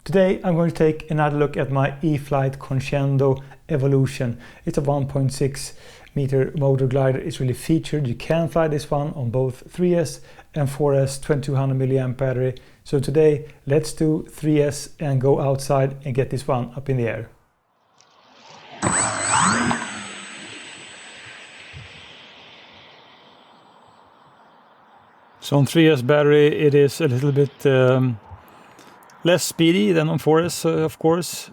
Today I'm going to take another look at my E-Flite Conscendo Evolution. It's a 1.6 meter motor glider. It's really featured. You can fly this one on both 3S and 4S 2200 milliamp battery. So today let's do 3S and go outside and get this one up in the air. So on 3S battery it is a little bit less speedy than on 4S, of course.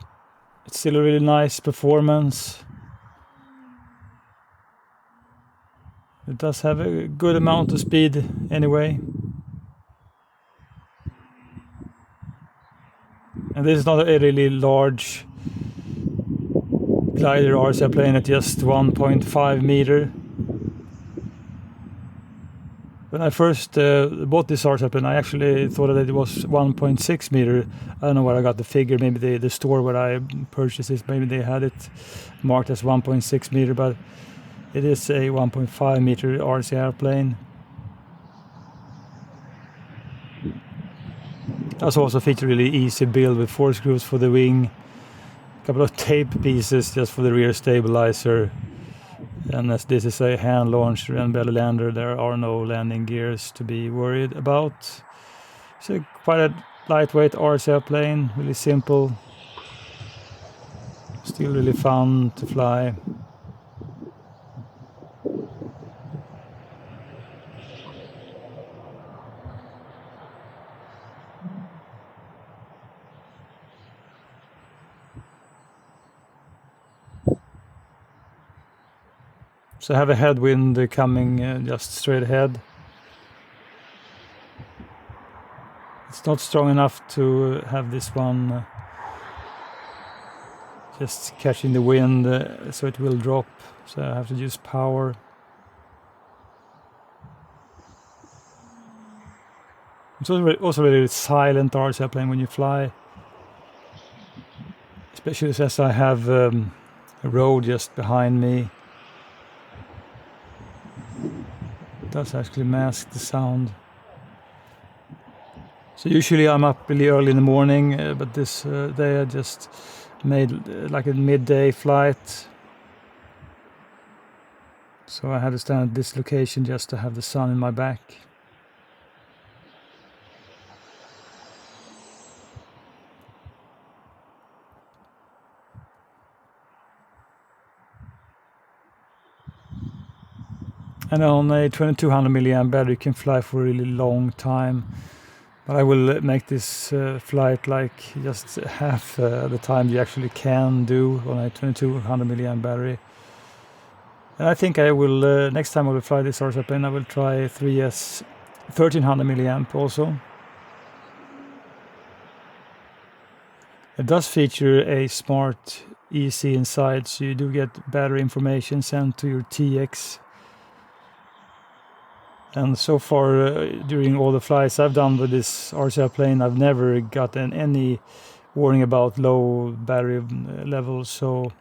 It's still a really nice performance. It does have a good amount of speed anyway. And this is not a really large glider RC plane at just 1.5 meter. When I first bought this RC plane, I actually thought that it was 1.6 meter. I don't know where I got the figure. Maybe the store where I purchased it, maybe they had it marked as 1.6 meter, but it is a 1.5 meter RC airplane. It also featured really easy build with 4 screws for the wing, a couple of tape pieces just for the rear stabilizer. And as this is a hand launched and belly lander, there are no landing gears to be worried about. It's quite a lightweight RC airplane, really simple, still really fun to fly. So I have a headwind coming just straight ahead. It's not strong enough to have this one just catching the wind, so it will drop. So I have to use power. It's also really silent RC airplane when you fly. Especially as I have a road just behind me. It does actually mask the sound. So usually I'm up really early in the morning, but this day I just made like a midday flight. So I had to stand at this location just to have the sun in my back. And on a 2200 milliamp battery you can fly for a really long time. But I will make this flight like just half the time you actually can do on a 2200 milliamp battery. And I think I will, next time I will fly this RC plane, I will try 3S 1300 milliamp also. It does feature a smart EC inside, so you do get battery information sent to your TX. And so far, during all the flights I've done with this RC plane, I've never gotten any warning about low battery levels. So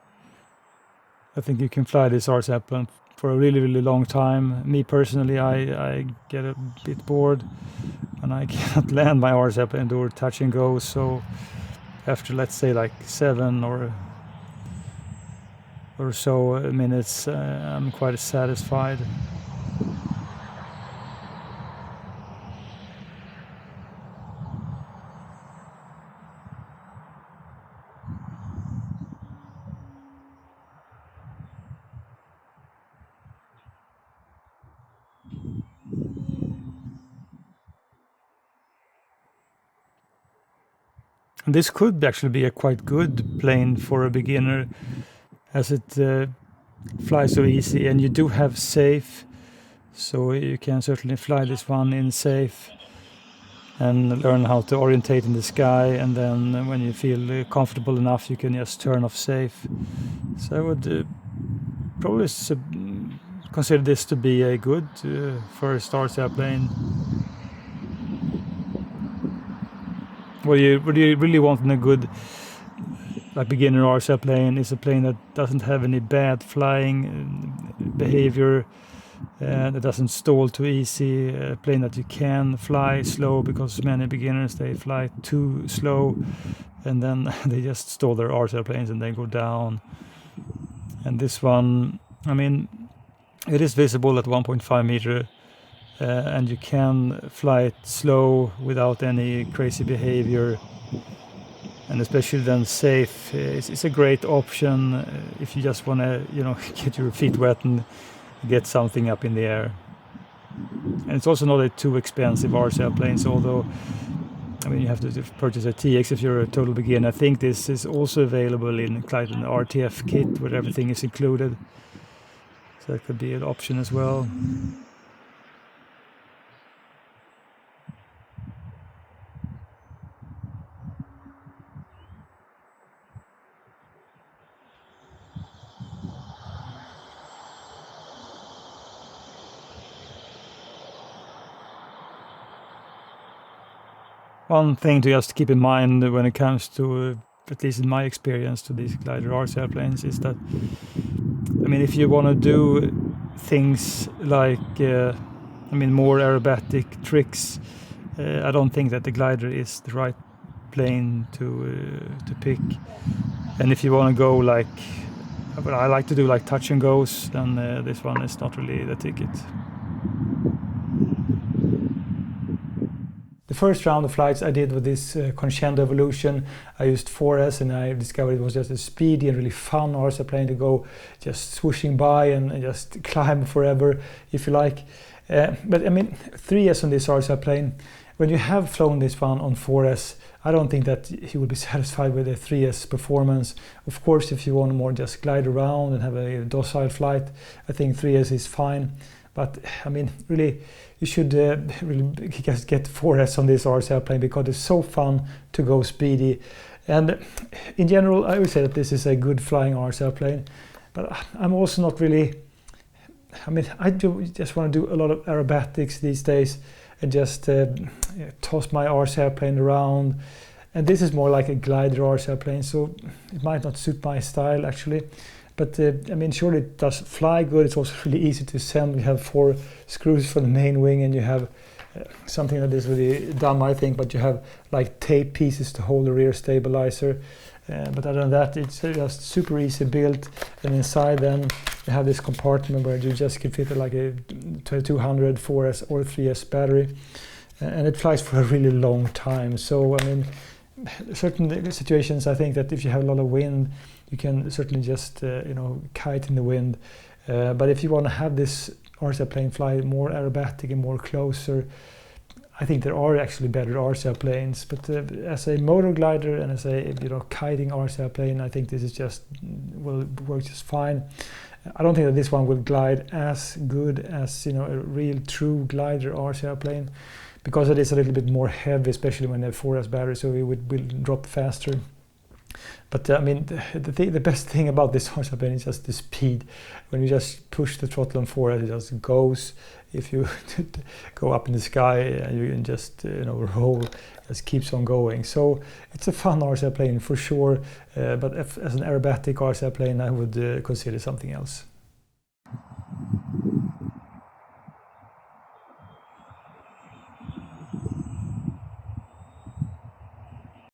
I think you can fly this RC plane for a really, really long time. Me personally, I get a bit bored and I cannot land my RC plane or touch and go. So after, let's say, like 7 or so minutes, I'm quite satisfied. This could actually be a quite good plane for a beginner, as it flies so easy, and you do have safe, so you can certainly fly this one in safe and learn how to orientate in the sky, and then when you feel comfortable enough you can just turn off safe. So I would probably consider this to be a good first RC airplane. What you really want in a good beginner RC plane is a plane that doesn't have any bad flying behavior, and it doesn't stall too easy. A plane that you can fly slow, because many beginners, they fly too slow and then they just stall their RC planes and they go down. And this one, I mean, it is visible at 1.5 meter, and you can fly it slow without any crazy behavior, and especially then safe. It's a great option if you just want to, you know, get your feet wet and get something up in the air. And it's also not a too expensive RC airplanes, although I mean you have to purchase a TX if you're a total beginner. I think this is also available in quite an RTF kit where everything is included, so that could be an option as well. One thing to just keep in mind when it comes to, at least in my experience, to these glider RC airplanes is that, I mean, if you want to do things like, I mean, more aerobatic tricks, I don't think that the glider is the right plane to pick. And if you want to go like, what I like to do, like touch and goes, then this one is not really the ticket. The first round of flights I did with this Conscendo Evolution, I used 4S, and I discovered it was just a speedy and really fun RC plane to go just swooshing by and just climb forever, if you like. But I mean, 3S on this RC plane, when you have flown this one on 4S, I don't think that you will be satisfied with the 3S performance. Of course, if you want to more just glide around and have a docile flight, I think 3S is fine. But I mean, really, you should really just get 4S on this RC airplane because it's so fun to go speedy. And in general, I would say that this is a good flying RC airplane. But I'm also not really, I mean, I just want to do a lot of aerobatics these days and just toss my RC airplane around. And this is more like a glider RC airplane, so it might not suit my style actually. But I mean, surely it does fly good. It's also really easy to send. We have 4 screws for the main wing, and you have something that is really dumb, I think, but you have like tape pieces to hold the rear stabilizer. But other than that, it's just super easy built. And inside then you have this compartment where you just can fit like a 2200 4S or 3S battery. And it flies for a really long time. So, I mean, certain situations, I think that if you have a lot of wind, you can certainly just, you know, kite in the wind. But if you want to have this RC plane fly more aerobatic and more closer, I think there are actually better RC planes. But as a motor glider and as a, you know, kiting RC plane, I think this is just will work just fine. I don't think that this one will glide as good as, you know, a real true glider RC plane, because it is a little bit more heavy, especially when they have 4S battery, so it will drop faster. But I mean, the best thing about this RC plane is just the speed. When you just push the throttle on 4S, it just goes. If you go up in the sky and you can just, you know, roll, it just keeps on going. So it's a fun RC plane for sure. But as an aerobatic RC plane, I would consider something else.